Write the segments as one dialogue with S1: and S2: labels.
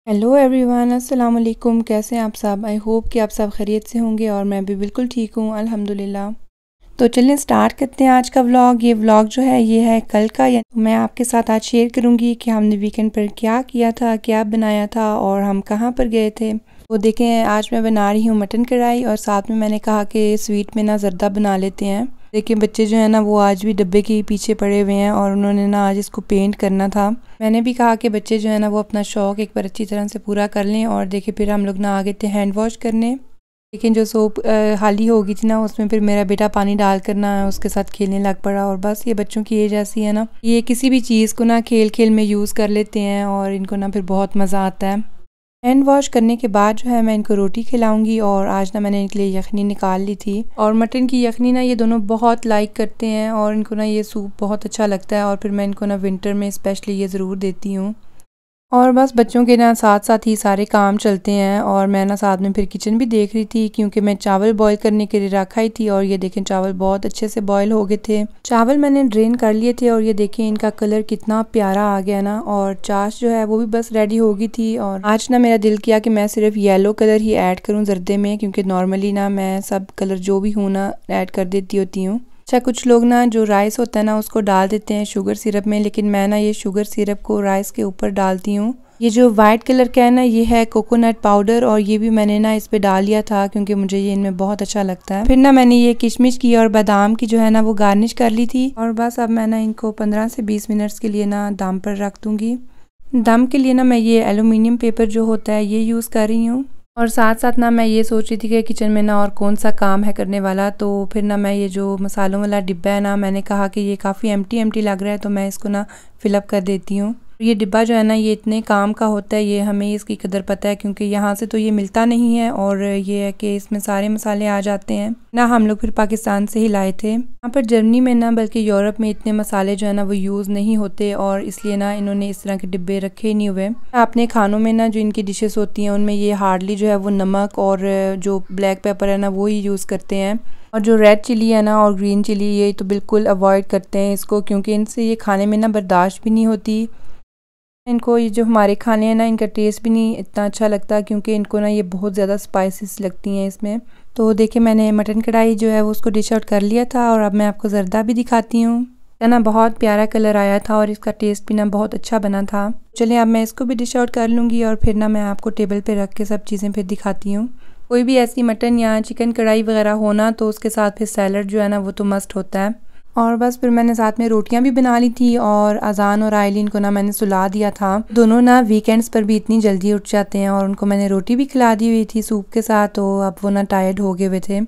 S1: Hello everyone, अस्सलाम वालेकुम। कैसे हैं आप सब? आई होप कि आप सब खैरियत से होंगे और मैं भी बिल्कुल ठीक हूँ, अल्हम्दुलिल्लाह। तो चलिए स्टार्ट करते हैं आज का व्लॉग। ये व्लॉग जो है ये है कल का। मैं आपके साथ आज शेयर करूँगी कि हमने वीकेंड पर क्या किया था, क्या बनाया था और हम कहाँ पर गए थे। वो देखें, आज मैं बना रही हूँ मटन कढ़ाई और साथ में मैंने कहा कि स्वीट में ना ज़र्दा बना लेते हैं। देखिए बच्चे जो है ना वो आज भी डब्बे के पीछे पड़े हुए हैं और उन्होंने ना आज इसको पेंट करना था। मैंने भी कहा कि बच्चे जो है ना वो अपना शौक़ एक बार अच्छी तरह से पूरा कर लें। और देखिए फिर हम लोग ना आ गए थे हैंड वॉश करने। लेकिन जो सोप खाली हो गई थी ना उसमें फिर मेरा बेटा पानी डाल कर ना उसके साथ खेलने लग पड़ा। और बस ये बच्चों की एज ऐसी है ना, ये किसी भी चीज़ को ना खेल खेल में यूज़ कर लेते हैं और इनको ना फिर बहुत मज़ा आता है। हैंड वॉश करने के बाद जो है मैं इनको रोटी खिलाऊंगी। और आज ना मैंने इनके लिए यखनी निकाल ली थी और मटन की यखनी ना ये दोनों बहुत लाइक करते हैं और इनको ना ये सूप बहुत अच्छा लगता है। और फिर मैं इनको ना विंटर में स्पेशली ये ज़रूर देती हूँ। और बस बच्चों के ना साथ साथ ही सारे काम चलते हैं। और मैं ना साथ में फिर किचन भी देख रही थी क्योंकि मैं चावल बॉईल करने के लिए रखा ही थी। और ये देखें चावल बहुत अच्छे से बॉईल हो गए थे। चावल मैंने ड्रेन कर लिए थे और ये देखें इनका कलर कितना प्यारा आ गया ना। और चाश जो है वो भी बस रेडी हो गई थी। और आज ना मेरा दिल किया कि मैं सिर्फ येलो कलर ही ऐड करूँ जर्दे में, क्योंकि नॉर्मली ना मैं सब कलर जो भी हूँ ना ऐड कर देती होती हूँ। अच्छा, कुछ लोग ना जो राइस होता है ना उसको डाल देते हैं शुगर सिरप में, लेकिन मैं ना ये शुगर सिरप को राइस के ऊपर डालती हूँ। ये जो वाइट कलर का है ना ये है कोकोनट पाउडर और ये भी मैंने ना इस पे डाल लिया था क्योंकि मुझे ये इनमें बहुत अच्छा लगता है। फिर ना मैंने ये किशमिश की और बादाम की जो है ना वो गार्निश कर ली थी। और बस अब मैं ना इनको 15 से 20 मिनट्स के लिए ना दम पर रख दूंगी। दम के लिए ना मैं ये एलुमिनियम पेपर जो होता है ये यूज़ कर रही हूँ। और साथ साथ ना मैं ये सोच रही थी कि किचन में ना और कौन सा काम है करने वाला। तो फिर ना मैं ये जो मसालों वाला डिब्बा है ना, मैंने कहा कि ये काफ़ी एम्प्टी एम्प्टी लग रहा है तो मैं इसको ना फिलअप कर देती हूँ। ये डिब्बा जो है ना ये इतने काम का होता है, ये हमें इसकी कदर पता है क्योंकि यहाँ से तो ये मिलता नहीं है। और ये है कि इसमें सारे मसाले आ जाते हैं ना। हम लोग फिर पाकिस्तान से ही लाए थे। यहाँ पर जर्मनी में ना बल्कि यूरोप में इतने मसाले जो है ना वो यूज़ नहीं होते और इसलिए ना इन्होंने इस तरह के डिब्बे रखे ही नहीं हुए। अपने खानों में ना जो इनकी डिशेस होती हैं उनमें ये हार्डली जो है वो नमक और जो ब्लैक पेपर है ना वो ही यूज़ करते हैं। और जो रेड चिली है ना और ग्रीन चिली ये तो बिल्कुल अवॉइड करते हैं इसको, क्योंकि इनसे ये खाने में ना बर्दाश्त भी नहीं होती। इनको ये जो हमारे खाने हैं ना इनका टेस्ट भी नहीं इतना अच्छा लगता क्योंकि इनको ना ये बहुत ज़्यादा स्पाइसेस लगती हैं इसमें। तो देखिए मैंने मटन कढ़ाई जो है वो उसको डिश आउट कर लिया था और अब मैं आपको ज़र्दा भी दिखाती हूँ। है ना, बहुत प्यारा कलर आया था और इसका टेस्ट भी ना बहुत अच्छा बना था। चलिए अब मैं इसको भी डिश आउट कर लूँगी और फिर ना मैं आपको टेबल पर रख के सब चीज़ें फिर दिखाती हूँ। कोई भी ऐसी मटन या चिकन कढ़ाई वगैरह होना तो उसके साथ फिर सैलड जो है ना वो तो मस्ट होता है। और बस फिर मैंने साथ में रोटियां भी बना ली थी और अजान और आयलीन को ना मैंने सुला दिया था। दोनों ना वीकेंड्स पर भी इतनी जल्दी उठ जाते हैं और उनको मैंने रोटी भी खिला दी हुई थी सूप के साथ, तो अब वो ना टायर्ड हो गए हुए थे।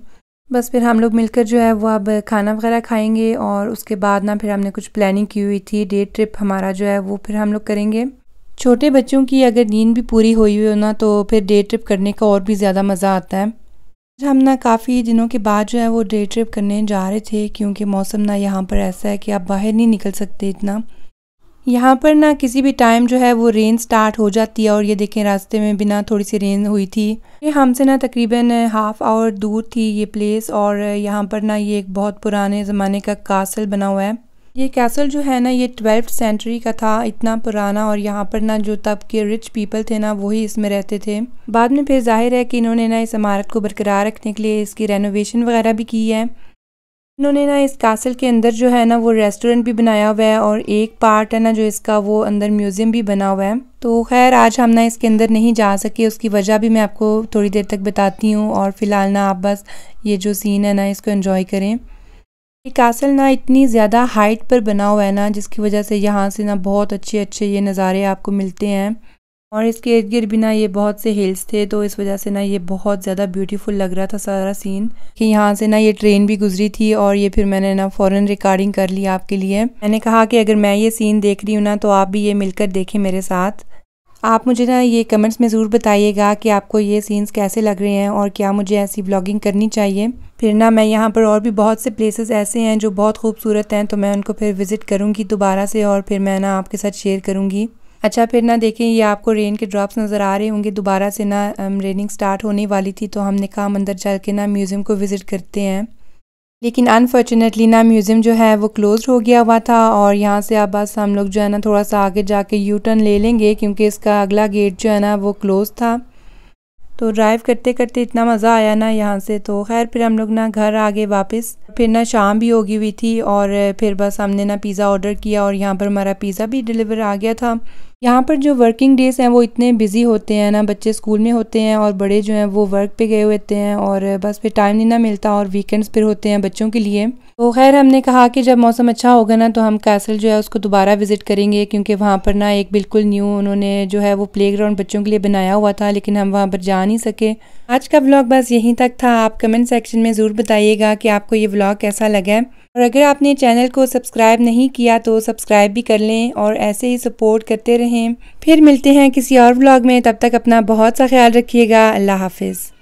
S1: बस फिर हम लोग मिलकर जो है वो अब खाना वगैरह खाएंगे और उसके बाद ना फिर हमने कुछ प्लानिंग की हुई थी। डे ट्रिप हमारा जो है वो फिर हम लोग करेंगे। छोटे बच्चों की अगर नींद भी पूरी हुई हो ना तो फिर डे ट्रिप करने का और भी ज़्यादा मज़ा आता है। हम ना काफ़ी दिनों के बाद जो है वो डे ट्रिप करने जा रहे थे क्योंकि मौसम ना यहाँ पर ऐसा है कि आप बाहर नहीं निकल सकते इतना। यहाँ पर ना किसी भी टाइम जो है वो रेन स्टार्ट हो जाती है और ये देखें रास्ते में भी ना थोड़ी सी रेन हुई थी। ये हमसे ना तकरीबन हाफ आवर दूर थी ये प्लेस। और यहाँ पर ना ये एक बहुत पुराने ज़माने का कासल बना हुआ है। ये कैसल जो है ना ये 12th सेंचुरी का था, इतना पुराना। और यहाँ पर ना जो तब के रिच पीपल थे ना वही इसमें रहते थे। बाद में फिर जाहिर है कि इन्होंने ना इस इमारत को बरकरार रखने के लिए इसकी रेनोवेशन वगैरह भी की है। इन्होंने ना इस कैसल के अंदर जो है ना वो रेस्टोरेंट भी बनाया हुआ है और एक पार्ट है ना जो इसका वो अंदर म्यूजियम भी बना हुआ है। तो खैर आज हम ना इसके अंदर नहीं जा सके, उसकी वजह भी मैं आपको थोड़ी देर तक बताती हूँ। और फिलहाल ना आप बस ये जो सीन है ना इसको एंजॉय करें। ये कासल ना इतनी ज़्यादा हाइट पर बना हुआ है ना जिसकी वजह से यहाँ से ना बहुत अच्छे अच्छे ये नज़ारे आपको मिलते हैं। और इसके इर्द गिर्द भी ना ये बहुत से हिल्स थे तो इस वजह से ना ये बहुत ज़्यादा ब्यूटीफुल लग रहा था सारा सीन। कि यहाँ से ना ये ट्रेन भी गुजरी थी और ये फिर मैंने ना फ़ौरन रिकॉर्डिंग कर ली आपके लिए। मैंने कहा कि अगर मैं ये सीन देख रही हूँ ना तो आप भी ये मिलकर देखें मेरे साथ। आप मुझे ना ये कमेंट्स में ज़रूर बताइएगा कि आपको ये सीन्स कैसे लग रहे हैं और क्या मुझे ऐसी ब्लॉगिंग करनी चाहिए। फिर ना मैं यहाँ पर और भी बहुत से प्लेसेस ऐसे हैं जो बहुत खूबसूरत हैं तो मैं उनको फिर विज़िट करूँगी दोबारा से और फिर मैं ना आपके साथ शेयर करूँगी। अच्छा फिर ना देखें ये आपको रेन के ड्रॉप्स नज़र आ रहे होंगे। दोबारा से ना रेनिंग स्टार्ट होने वाली थी तो हमने कहा हम अंदर चल के ना म्यूज़ियम को विज़िट करते हैं। लेकिन अनफॉर्चुनेटली ना म्यूज़ियम जो है वो क्लोज हो गया हुआ था और यहाँ से अब बस हम लोग जो है ना थोड़ा सा आगे जाके यू टर्न ले लेंगे क्योंकि इसका अगला गेट जो है ना वो क्लोज था। तो ड्राइव करते करते इतना मज़ा आया ना यहाँ से। तो खैर फिर हम लोग ना घर आ गए वापस। फिर ना शाम भी होगी हुई थी और फिर बस हमने ना पिज़्ज़ा ऑर्डर किया और यहाँ पर हमारा पिज़्ज़ा भी डिलीवर आ गया था। यहाँ पर जो वर्किंग डेज़ हैं वो इतने बिजी होते हैं ना, बच्चे स्कूल में होते हैं और बड़े जो हैं वो वर्क पे गए होते हैं और बस फिर टाइम नहीं ना मिलता और वीकेंड्स फिर होते हैं बच्चों के लिए। तो खैर हमने कहा कि जब मौसम अच्छा होगा ना तो हम कैसल जो है उसको दोबारा विज़िट करेंगे क्योंकि वहाँ पर ना एक बिल्कुल न्यू उन्होंने जो है वो प्लेग्राउंड बच्चों के लिए बनाया हुआ था, लेकिन हम वहाँ पर जा नहीं सके। आज का व्लॉग बस यहीं तक था। आप कमेंट सेक्शन में ज़रूर बताइएगा कि आपको ये व्लॉग कैसा लगा है और अगर आपने चैनल को सब्सक्राइब नहीं किया तो सब्सक्राइब भी कर लें और ऐसे ही सपोर्ट करते रहें। फिर मिलते हैं किसी और व्लॉग में, तब तक अपना बहुत सा ख्याल रखिएगा। अल्लाह हाफिज़।